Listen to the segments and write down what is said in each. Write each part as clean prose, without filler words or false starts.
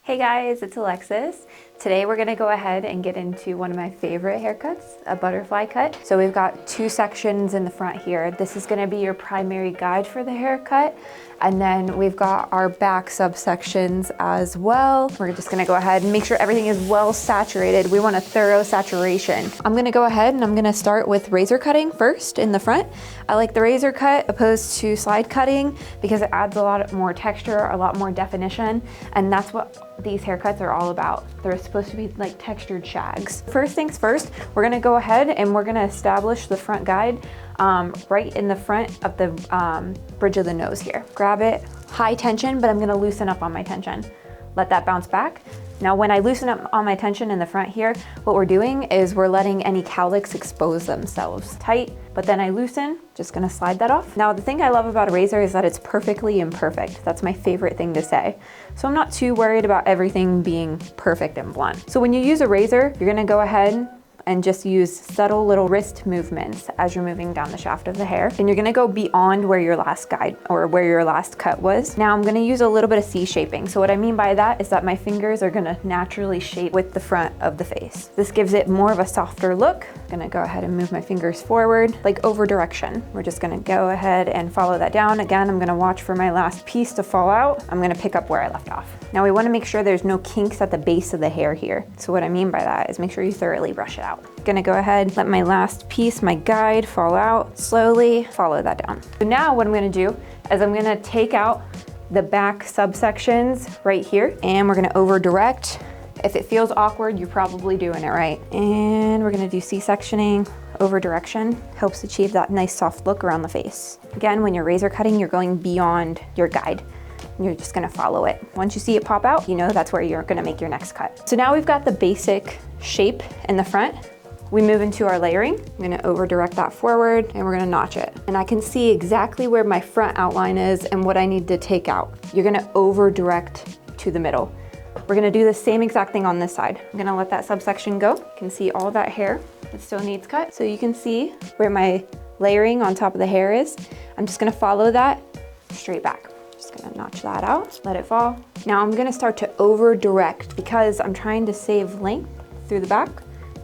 Hey guys, it's Alexis. Today we're gonna go ahead and get into one of my favorite haircuts, a butterfly cut. So we've got two sections in the front here. This is gonna be your primary guide for the haircut. And then we've got our back subsections as well. We're just gonna go ahead and make sure everything is well saturated. We want a thorough saturation. I'm gonna go ahead and I'm gonna start with razor cutting first in the front. I like the razor cut opposed to slide cutting because it adds a lot more texture, a lot more definition, and that's what these haircuts are all about. They're supposed to be like textured shags. First things first, we're gonna go ahead and we're gonna establish the front guide right in the front of the bridge of the nose here. Grab it, high tension, but I'm gonna loosen up on my tension. Let that bounce back. Now, when I loosen up on my tension in the front here, what we're doing is we're letting any cowlicks expose themselves tight, but then I loosen, just gonna slide that off. Now, the thing I love about a razor is that it's perfectly imperfect. That's my favorite thing to say. So I'm not too worried about everything being perfect and blunt. So when you use a razor, you're gonna go ahead and just use subtle little wrist movements as you're moving down the shaft of the hair. And you're gonna go beyond where your last guide or where your last cut was. Now I'm gonna use a little bit of C shaping. So what I mean by that is that my fingers are gonna naturally shape with the front of the face. This gives it more of a softer look. I'm gonna go ahead and move my fingers forward, like over direction. We're just gonna go ahead and follow that down. Again, I'm gonna watch for my last piece to fall out. I'm gonna pick up where I left off. Now we wanna make sure there's no kinks at the base of the hair here. So what I mean by that is make sure you thoroughly brush it out. Gonna go ahead, let my last piece, my guide, fall out, slowly follow that down. So now what I'm gonna do is I'm gonna take out the back subsections right here and we're gonna over direct. If it feels awkward, you're probably doing it right. And we're gonna do C-sectioning, over direction, helps achieve that nice soft look around the face. Again, when you're razor cutting, you're going beyond your guide. You're just gonna follow it. Once you see it pop out, you know that's where you're gonna make your next cut. So now we've got the basic shape in the front. We move into our layering. I'm gonna over direct that forward and we're gonna notch it. And I can see exactly where my front outline is and what I need to take out. You're gonna over direct to the middle. We're gonna do the same exact thing on this side. I'm gonna let that subsection go. You can see all that hair that still needs cut. So you can see where my layering on top of the hair is. I'm just gonna follow that straight back. Just gonna notch that out, let it fall. Now I'm gonna start to over direct because I'm trying to save length through the back.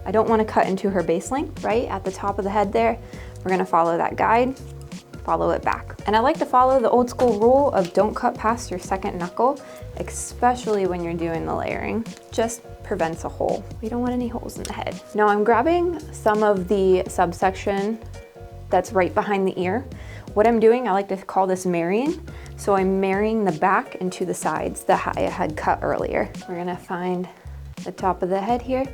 I don't wanna cut into her base length, right? At the top of the head there, we're gonna follow that guide, follow it back. And I like to follow the old school rule of don't cut past your second knuckle, especially when you're doing the layering. Just prevents a hole. We don't want any holes in the head. Now I'm grabbing some of the subsection that's right behind the ear. What I'm doing, I like to call this marrying. So I'm marrying the back into the sides that I had cut earlier. We're gonna find the top of the head here,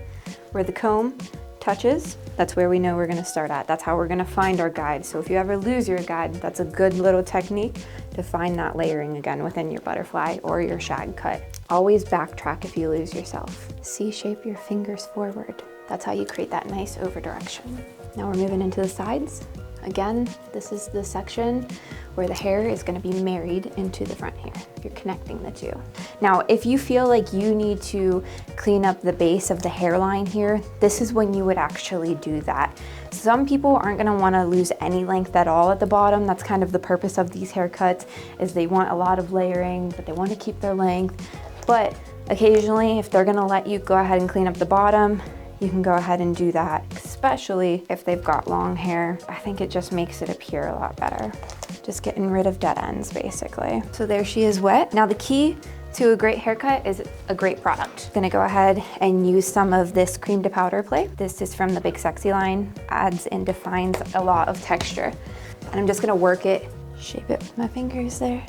where the comb touches. That's where we know we're gonna start at. That's how we're gonna find our guide. So if you ever lose your guide, that's a good little technique to find that layering again within your butterfly or your shag cut. Always backtrack if you lose yourself. C-shape your fingers forward. That's how you create that nice over direction. Now we're moving into the sides. Again, this is the section where the hair is gonna be married into the front here. You're connecting the two. Now, if you feel like you need to clean up the base of the hairline here, this is when you would actually do that. Some people aren't gonna wanna lose any length at all at the bottom. That's kind of the purpose of these haircuts, is they want a lot of layering, but they wanna keep their length. But occasionally, if they're gonna let you go ahead and clean up the bottom, you can go ahead and do that, especially if they've got long hair. I think it just makes it appear a lot better. Just getting rid of dead ends, basically. So there she is wet. Now the key to a great haircut is a great product. I'm gonna go ahead and use some of this cream to powder play. This is from the Big Sexy line, adds and defines a lot of texture. And I'm just gonna work it, shape it with my fingers there.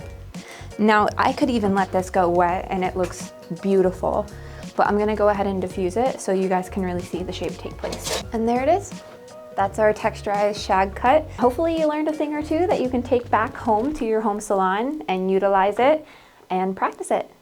Now I could even let this go wet and it looks beautiful, but I'm gonna go ahead and diffuse it so you guys can really see the shape take place. And there it is. That's our texturized shag cut. Hopefully you learned a thing or two that you can take back home to your home salon and utilize it and practice it.